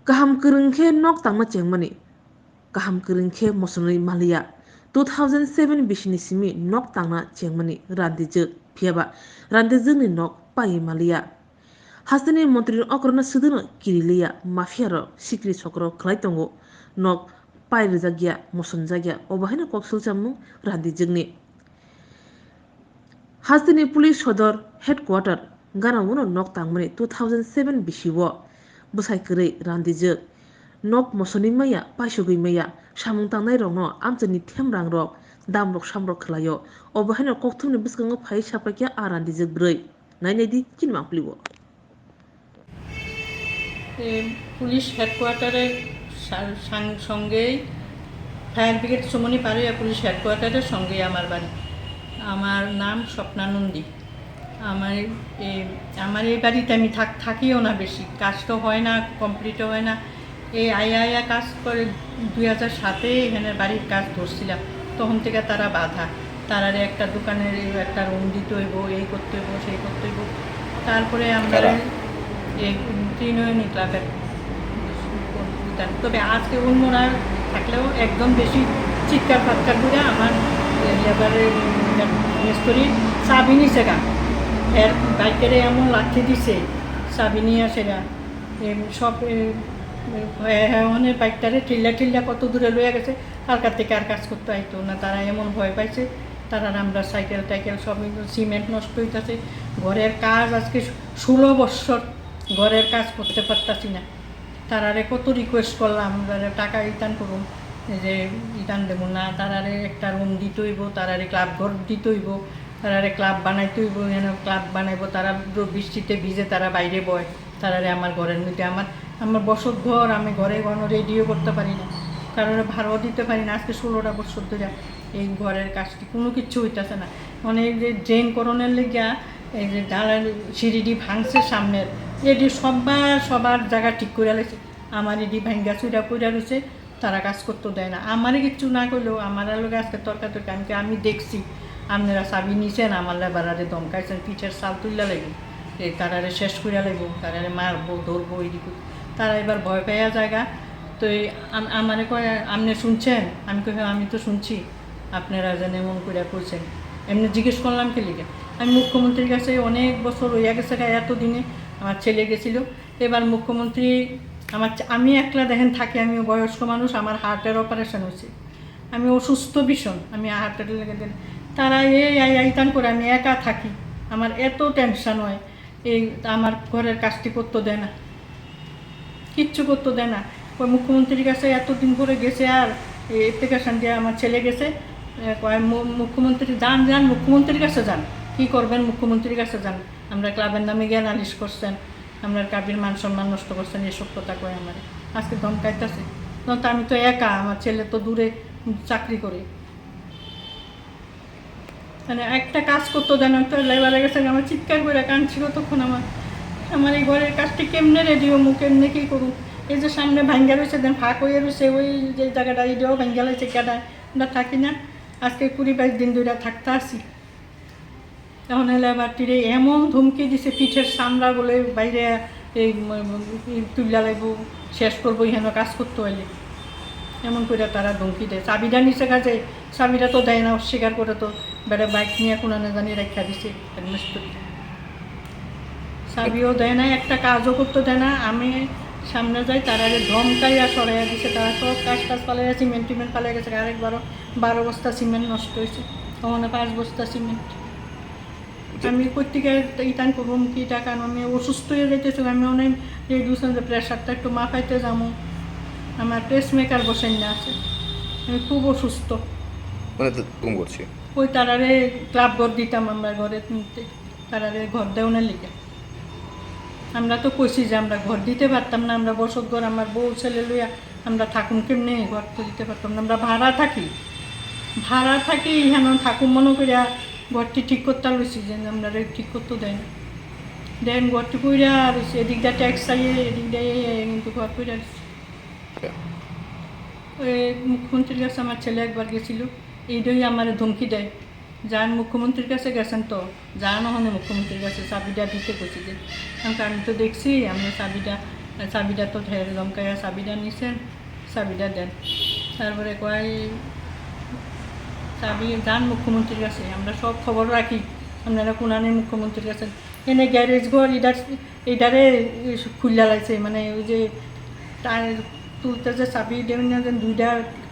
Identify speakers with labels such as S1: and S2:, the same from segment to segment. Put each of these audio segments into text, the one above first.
S1: kaham kerengke nok tangma chengmani kaham kerengke mosonoi malia 2007 bisini simi nok tangna chengmani randijak phiaba randijak ni nok pai malia Hasdani Montri Okrona Sudano Kiriliya Mafiarok Sikri Sokro Klaitongo Nok Pai Rizagya Mosonjagya Obahina Koksul Chamu Randijwkni Hasdani Police Sodor Headquarter Gana Wono Nok Tangmani 2007 Bishiwo Busai Kere Randijwk Nok Mosoni Maya Paishogi Maya Samung Tangnai Rokno Amchani Themrang Rok Damrok Samrok Khlayo Obahina Koktumni Biskango Phai Sapakya A Randijwk Broi Nainedi Kinmangpliwo
S2: police হেডকোয়ার্টারের সঙ্গেই fire brigade চুমনি পাড়িয়া police হেডকোয়ার্টারের সঙ্গেই আমার বাড়ি। আমার নাম স্বপ্নানন্দী। আমার এই বাড়িতে আমি থাকিও না বেশি, কাজ তো হয় না, কমপ্লিটও হয় না। এই আয়া কাজ করে 2007-এ এখানে বাড়ির কাজ ধরছিলাম, তখন থেকে তারা বাধা। তারারে একটা দোকানের একটা রুম দিতে হইব, এই করতে হইব, সেই করতে হইব। তারপরে আমরা এই ত্রিনয়নী ক্লাবের, তবে আজকে অন্যরা থাকলেও একদম বেশি চিৎকার ফাৎকার করে আমার লেবারের মিস্ত্রি চাবি নিছে গা, এর বাইকের এমন লাঠি দিছে, চাবি নিয়ে আসে গা, সব এমনের বাইকটারে ঠেল্লা কত দূরে লইয়া গেছে, কালকার থেকে আর কাজ করতে আইতো না। তারা এমন ভয় পাইছে, তারা আমরা সাইকেল টাইকেল সব সিমেন্ট নষ্ট হইতেছে। ঘরের কাজ আজকে 16 বছর ঘরের কাজ করতে পারতাছি না। তারারে কত রিকোয়েস্ট করলাম, টাকা রিটার্ন করুন, যে রিটার্ন দেবো না। তারারে একটা রুম দিতে হইব, তারারে ক্লাব ঘর দিতে হইব, তারারে ক্লাব বানাইতে হইব, যেন ক্লাব বানাইব। তারা বৃষ্টিতে ভিজে তারা বাইরে বয়, তারারে আমার ঘরের মধ্যে আমার বসত ঘর, আমি ঘরে কোনো রেডিও করতে পারি না, কারণ ভাড়াও দিতে পারি না। আজকে 16টা বছর ধরে এই ঘরের কাজটি কোনো কিচ্ছু হইতেছে না। অনেক যে ড্রেন করণের লেগিয়া এই যে ঢালার সিঁড়িটি ভাঙছে সামনের, এটি সবার জায়গা ঠিক করে লেছে। আমার এটি ভাঙ্গা চুরা পড়া রয়েছে, তারা কাজ করতে দেয় না। আমারই কিচ্ছু না করলেও আমার লোক আজকে তর্কাতর্কি আমি দেখছি। আপনারা চাবি নিছেন, আমার লেবারারে দমকাইছেন, পিঠের চাল তুললা লাগবে, এই তারারে শেষ করিয়া লাগবো, তারারে মারবো ধরবো, এইদিকে তারা এবার ভয় পাইয়া জায়গা। তো আমারে কয় আপনি শুনছেন? আমি কই আমি তো শুনছি, আপনারা যেন এমন করে করছেন। এমনি জিজ্ঞেস করলাম কে লিখে। আমি মুখ্যমন্ত্রীর কাছে অনেক বছর হইয়া গেছে, এতদিনে আমার ছেলে গেছিলো। এবার মুখ্যমন্ত্রী আমি একলা দেখেন থাকি, আমি বয়স্ক মানুষ, আমার হার্টের অপারেশন হয়েছে, আমি অসুস্থ ভীষণ, আমি হার্টের লেগে দিন। তারা এইটান করে আমি একা থাকি, আমার এত টেনশন হয়। এই আমার ঘরের কাজটি করতে দেয় না, কিচ্ছু করতে দেয় না। ওই মুখ্যমন্ত্রীর কাছে এতদিন পরে গেছে, আর অ্যাপ্লিকেশন দিয়ে আমার ছেলে গেছে, কয় মুখ্যমন্ত্রী যান মুখ্যমন্ত্রীর কাছে যান, কী করবেন মুখ্যমন্ত্রীর কাছে যান, আমরা ক্লাবের নামে গিয়ে নালিশ করছেন, আমরা ক্লাবের মান সম্মান নষ্ট করছেন, এসব কথা কয় আমার। আজকে ধমকাইতেছে, তখন তো আমি তো একা, আমার ছেলে তো দূরে চাকরি করে, মানে একটা কাজ করতো দেন। তো লেবারে গেছে, আমার চিৎকার করে কাঁদছিল তখন। আমার এই ঘরের কাজটি কেমনে রেডি হবো, কেমনে কী করুন। এই যে সামনে ভাঙ্গা রয়েছে, দেন ফাঁক হয়ে রয়েছে, ওই যে জায়গাটা এটাও ভাঙ্গা রয়েছে, কেটায় আমরা থাকি না। আজকে 20-22 দিন ধরে থাকতে আসি। এখন লেবারটিরে এমন ধমকি দিছে, পিঠের চামড়া বলে বাইরে এই তুল্লা লাগব, শেষ করবো, এখানে কাজ করতে হইলে এমন করে তারা ধমকি দেয়। চাবিটা নিচে কাজে, চাবিটা তো দেয় না, অস্বীকার করে তো বেড়ে বাইক নিয়ে কোনো না জানি রেখা দিছে মিস্ত্রি, চাবিও দেয় না, একটা কাজও করতে দেয় না। আমি সামনে যাই, তারা ধমকাইয়া সরাইয়া দিছে। তারা সব কাজ পালাইয়া সিমেন্ট পালাই গেছে। আরেকবারও 12 বস্তা সিমেন্ট নষ্ট হয়েছে, ওখানে 5 বস্তা সিমেন্ট। আমি প্রত্যেকে ইটান করুম কি টাকা, আমি অসুস্থ হয়ে যাইতেছি। আমি অনেক রেডিউশন যে প্রেশারটা একটু মাপাইতে যাবো, আমার পেসমেকার বসেন না আছে, আমি খুব অসুস্থ। ওই তারারে ক্লাব ঘর দিতাম, আমরা ঘরে তারারে ঘর দেওয়ার লিগে। আমরা তো কইছি যে আমরা ঘর দিতে পারতাম না, আমরা বসত ঘর, আমার বউ ছেলে লইয়া আমরা থাকুন কেমনি, ঘর তো দিতে পারতাম না। আমরা ভাড়া থাকি এখানে থাকুন মনে করিয়া ঘরটি ঠিক করতে রয়েছি, যে আমরা ঠিক করতে দেয় না, দেন ঘরটি কইরা রয়েছে, এদিক দিয়ে ট্যাক্স চাইয়ে, এদিক দিয়ে কিন্তু ঘর কইরা রয়েছে। ওই মুখ্যমন্ত্রীর কাছে আমার ছেলে একবার গেছিলো, এইটাই আমার ধমকি দেয়, যান মুখ্যমন্ত্রীর কাছে গেছেন তো যান, ওখানে মুখ্যমন্ত্রীর কাছে চাবিটা দিতে গেছি। যে আমি তো দেখছি আপনি চাবিটা চাবিটা তো ঢের ধমকাইয়া চাবিটা নিছেন, চাবিটা দেন। তারপরে কয় চাবি যান মুখ্যমন্ত্রীর কাছে, আমরা সব খবর রাখি, আপনারা কোনানি মুখ্যমন্ত্রীর কাছে। এনে গ্যারেজ ঘর এটারে খুললা লাগছে, মানে ওই যে তার তুলতে যে চাবি দেবেন দুইটা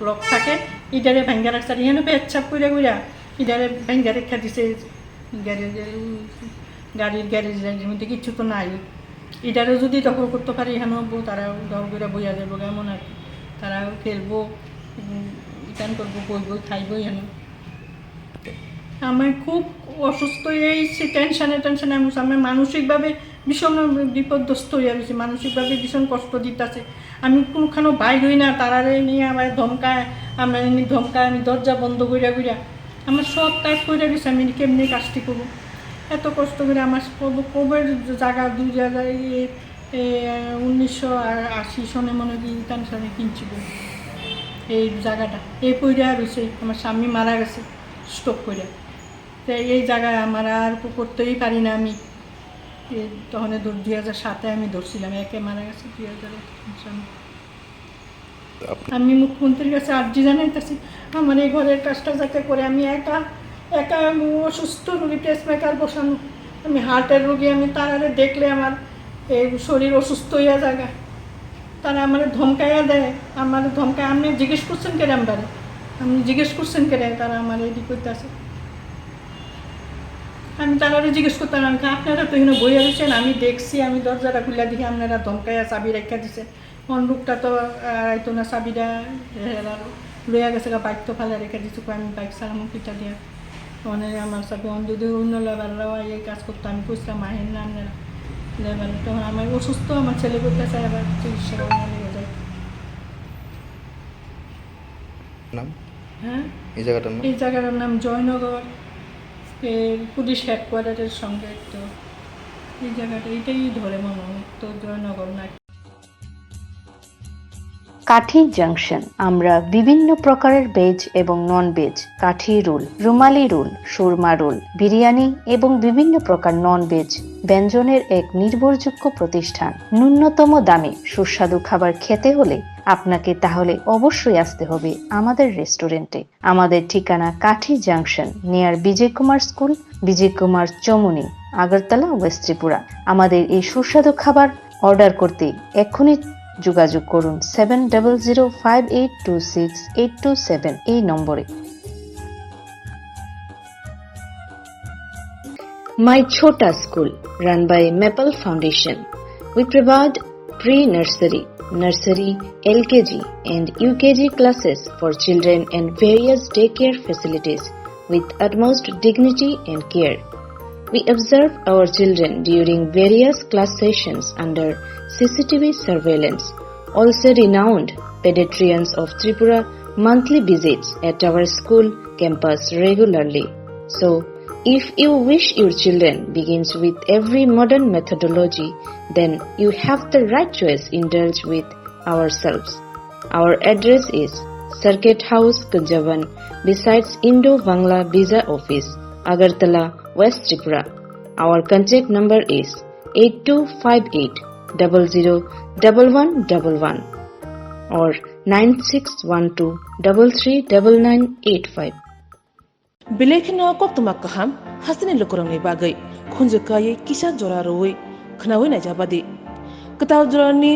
S2: লক থাকে, এটারে ভাঙ্গা রাখছে। এখানে পেচ্ছাপ করে ঘুরা এটারে ভাঙ্গা রেখা দিছে গ্যারেজের, গাড়ির গ্যারেজের মধ্যে কিছু তো নাই। এটারে যদি দখল করতে পারে এখানেও তারা দখল করে বইয়া যাবো, কেমন আর তারাও খেলবো, ইটান করবো, বই খাইবো। এখানে আমি খুব অসুস্থ হয়ে গেছি, টেনশনে আমি মানসিকভাবে ভীষণ বিপদগ্রস্ত হয়ে গেছি, মানসিকভাবে ভীষণ কষ্ট দিতেছে। আমি কোনখানো বাইর হই না, তারারে নিয়ে আমার ধমকায়, আমরা এমনি ধমকায়, আমি দরজা বন্ধ করিয়া আমার সব কাজ করে গেছে, আমি কেমনি কাজটি করবো, এত কষ্ট করে। আমার কবে জায়গা 1980 সনে মনে হয় ইটান সালে কিনছিল এই জায়গাটা, এই পইরা রয়েছে। আমার স্বামী মারা গেছে স্ট্রোক করে, তাই এই জায়গায় আমার আর করতেই পারি না। আমি তখন 2007-এ আমি ধরছিলাম, একে মারা গেছে 2000। আমি মুখ্যমন্ত্রীর কাছে আর্জি জানাইতেছি, আমার এই ঘরের কাজটা যাতে করে। আমি একা অসুস্থ রোগী, পেসমেকার বসানো, আমি হার্টের রোগী, আমি তারারে দেখলে আমার এই শরীর অসুস্থ হইয়া জায়গা। তারা আমার ধমকাইয়া দেয়, আমার ধমকায়। আপনি জিজ্ঞেস করছেন কেন আমরারে, আপনি জিজ্ঞেস করছেন কেন তারা আমার এটি করতেছে। আমি তারারে জিজ্ঞেস করতাম, আপনারা তো এখানে বইয়া দিচ্ছেন, আমি দেখছি, আমি দরজাটা খুলে দেখি আপনারা ধমকাইয়া চাবি রেখা দিছে। লোকটা তো আইতো না, চাবিটা লইয়া গেছে, বাইক তো ফেলে রেখে দিচ্ছি। আমি বাইক চালাম পিঠা দিয়া, মানে আমার চাবি যদি অন্য লেবাররাও এই কাজ করতো, আমি কইছিলাম আহেন না আপনারা লেবার। তখন আমার অসুস্থ, আমার ছেলে করতে চাই, আবার চিকিৎসা লেগে যায়। হ্যাঁ, এই জায়গাটার নাম জয়নগর, পুলিশ হেডকোয়ার্টারের সঙ্গে। তো এই জায়গাটা এটাই ধরে মনে হয় তো জয়নগর না।
S3: কাঠি জাংশন। আমরা বিভিন্ন প্রকারের ভেজ এবং নন ভেজ, কাঠি রোল, রুমালি রোল, সুরমা রোল, বিরিয়ানি এবং বিভিন্ন প্রকার নন ভেজ ব্যঞ্জনের এক নির্ভরযোগ্য প্রতিষ্ঠান। ন্যূনতম দামে সুস্বাদু খাবার খেতে হলে আপনাকে তাহলে অবশ্যই আসতে হবে আমাদের রেস্টুরেন্টে। আমাদের ঠিকানা কাঠি জাংশন, নিয়ার বিজয় কুমার স্কুল, বিজয় কুমার চমুনি, আগরতলা, ওয়েস্ট ত্রিপুরা। আমাদের এই সুস্বাদু খাবার অর্ডার করতে এক্ষুনি যোগাযোগ করুন 7005826827 এই নম্বরে। My Chota School, run by Maple Foundation. We provide pre-nursery, nursery, LKG and UKG classes for children and various daycare facilities with utmost dignity and care. We observe our children during various class sessions under CCTV surveillance. Also renowned pediatricians of Tripura monthly visits at our school campus regularly. So, if you wish your children begins with every modern methodology, then you have the right choice. Indulge with ourselves. Our address is Circuit House, Kunjavan, besides Indo-Bangla Visa Office, Agartala, West Tripura. Our contact number is 8258001111 or 9612339985.
S1: Bilekina koktumak kaham hasini lukurangni bagai khunjakaye kisa joraroi khnawai na jabadi ketaw jorani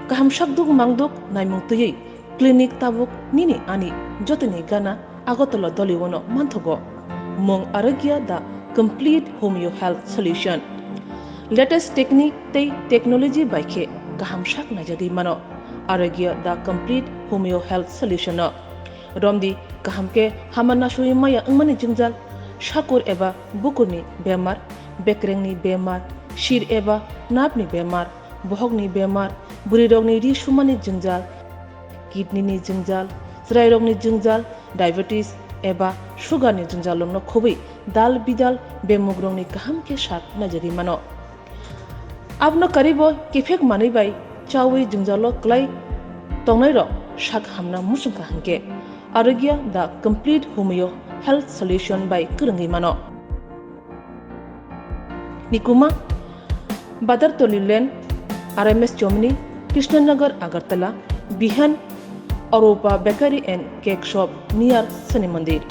S1: kaham shakduk mangduk naimungtui clinic tabuk nini ani jotini gana agotolo doliwono manthogo mong arogya da complete homeo health solution latest technique tei technology baikhe kaham shak na jadi mano arogya da complete homeo health solution no romdi kahamke hamana shui maya angmani jingjal shakur eba bukurni bemar bekrengni bemar shir eba napni bemar bohogni bemar buri rogni ri shumani jingjal kidney ni jingjal srai rogni jingjal diabetes eba sugar ni jingjal longno khobai dal bidal bemugrongni kahamke shak najari mano abno karibo kifek mani bai chawi jingjalo klai tongnai ro shak hamna musungka hangke Arogya the complete homeo health solution by Kiriliya mano Nikuma Badar Tolilen RMS Germany Krishnanagar, Agartala, behind Aropa Bakery and Cake Shop near Sani Mandir.